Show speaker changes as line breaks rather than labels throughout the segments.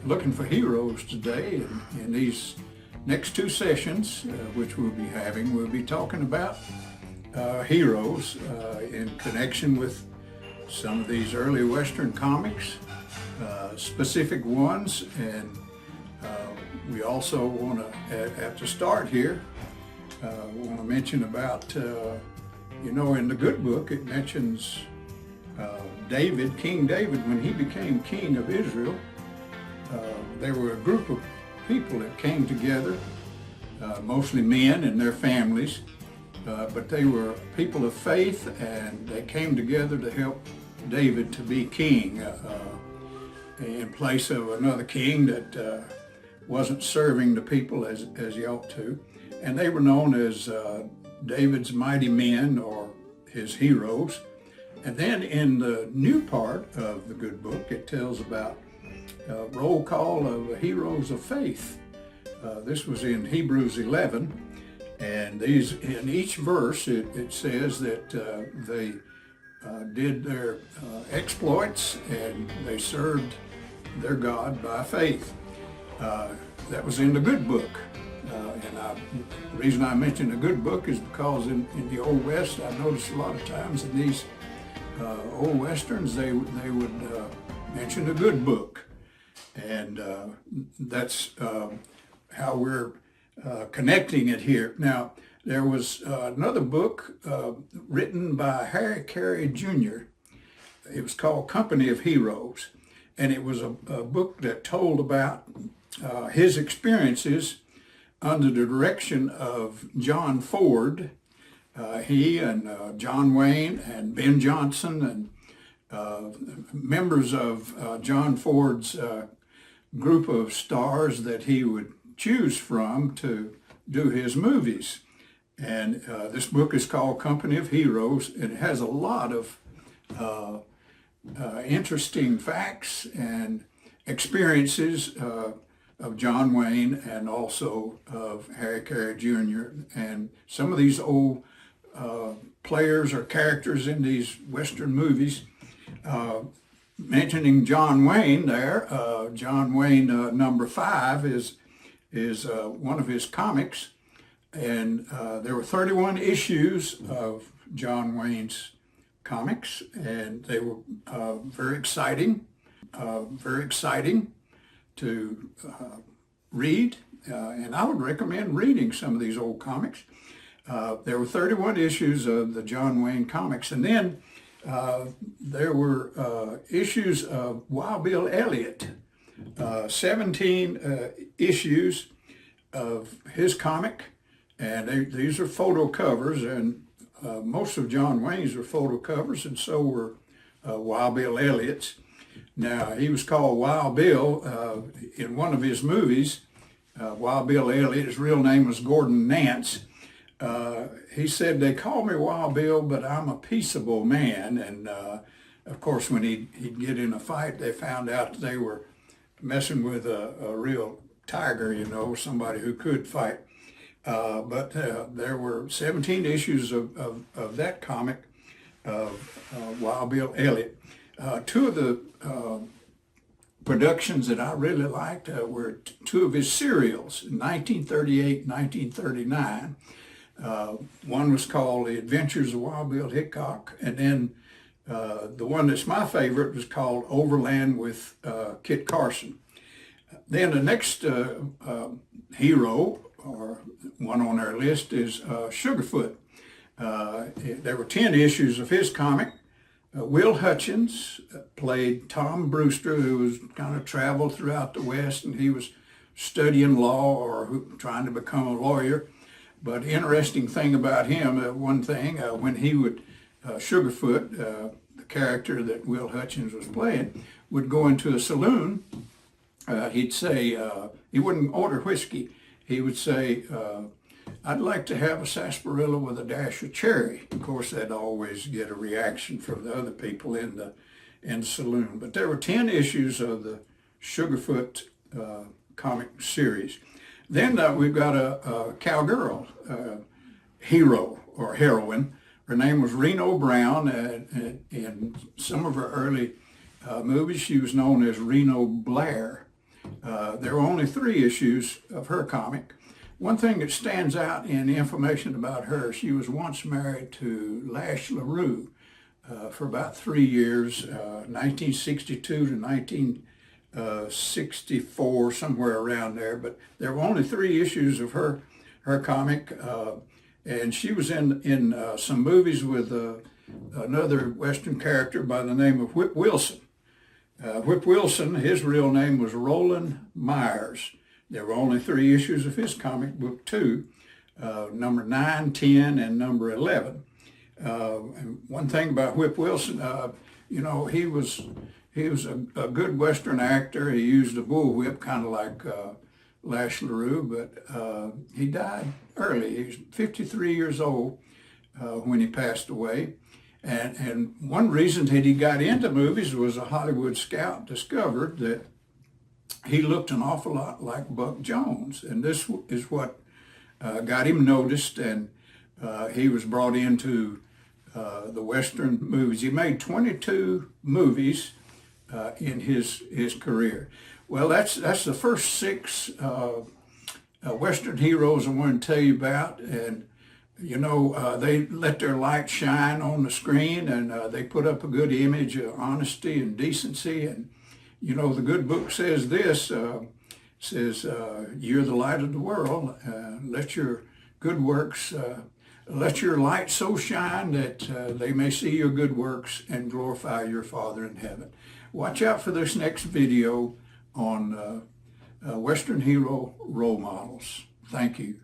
looking for heroes today. In these next two sessions, which we'll be having, we'll be talking about heroes in connection with some of these early Western comics, specific ones, and we also want to, at the start here, want to mention about, in the good book it mentions David, King David, when he became king of Israel. There were a group of people that came together, mostly men and their families, but they were people of faith, and they came together to help David to be king in place of another king that wasn't serving the people as he ought to. And they were known as David's mighty men, or his heroes. And then in the new part of the good book, it tells about roll call of heroes of faith. This was in Hebrews 11, and in each verse it says that they did their exploits and they served their God by faith. That was in the good book. The reason I mention the good book is because in the Old West, I noticed a lot of times in these old Westerns, they would mention the good book. And that's how we're connecting it here. Now, there was another book written by Harry Carey Jr. It was called Company of Heroes. And it was a book that told about his experiences under the direction of John Ford. He and John Wayne and Ben Johnson and members of John Ford's group of stars that he would choose from to do his movies. And this book is called Company of Heroes, and it has a lot of interesting facts and experiences of John Wayne and also of Harry Carey Jr. And some of these old players or characters in these Western movies. Mentioning John Wayne there, John Wayne number 5 is one of his comics, and there were 31 issues of John Wayne's comics, and they were very exciting to read, and I would recommend reading some of these old comics. There were 31 issues of the John Wayne comics, and then there were issues of Wild Bill Elliott, 17 issues of his comic, and these are photo covers, and most of John Wayne's were photo covers, and so were Wild Bill Elliott's. Now, he was called Wild Bill in one of his movies. Wild Bill Elliott, his real name was Gordon Nance. He said, "They call me Wild Bill, but I'm a peaceable man." And of course, when he'd get in a fight, they found out that they were messing with a real tiger, somebody who could fight. But there were 17 issues of that comic of Wild Bill Elliott. Two of the productions that I really liked were two of his serials, in 1938 and 1939. One was called The Adventures of Wild Bill Hickok, and then the one that's my favorite was called Overland with Kit Carson. Then the next hero, or one on our list, is Sugarfoot. There were 10 issues of his comic. Will Hutchins played Tom Brewster, who was kind of traveled throughout the West, and he was studying law or trying to become a lawyer. But interesting thing about him, one thing, when he would, Sugarfoot, the character that Will Hutchins was playing, would go into a saloon, he'd say, he wouldn't order whiskey. He would say, "I'd like to have a sarsaparilla with a dash of cherry." Of course, that'd always get a reaction from the other people in the saloon. But there were 10 issues of the Sugarfoot comic series. Then we've got a cowgirl hero or heroine. Her name was Reno Brown. In some of her early movies, she was known as Reno Blair. There were only 3 issues of her comic. One thing that stands out in the information about her, she was once married to Lash LaRue for about 3 years, 1962 to 1964, somewhere around there. But there were only 3 issues of her comic, and she was in some movies with another Western character by the name of Whip Wilson. Whip Wilson, his real name was Roland Myers. There were only 3 issues of his comic book too, number 9, 10, and number 11. And one thing about Whip Wilson, you know, he was a good Western actor. He used a bullwhip, kind of like Lash LaRue, but he died early. He was 53 years old when he passed away. And one reason that he got into movies was a Hollywood scout discovered that he looked an awful lot like Buck Jones. And this is what got him noticed, and he was brought into the Western movies. He made 22 movies in his career. Well, that's the first 6 Western heroes I want to tell you about. And you know, they let their light shine on the screen, and they put up a good image of honesty and decency. And, you know, the good book says this, you're the light of the world. Let your good works, let your light so shine that they may see your good works and glorify your Father in heaven. Watch out for this next video on Western hero role models. Thank you.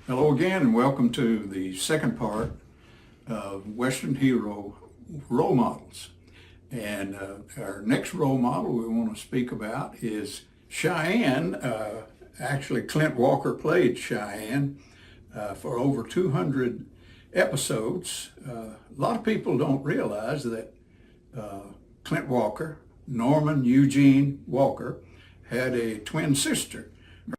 Hello again, and welcome to the second part of Western hero role models. And our next role model we want to speak about is Cheyenne. Actually, Clint Walker played Cheyenne for over 200 episodes. A lot of people don't realize that Clint Walker, Norman Eugene Walker, had a twin sister.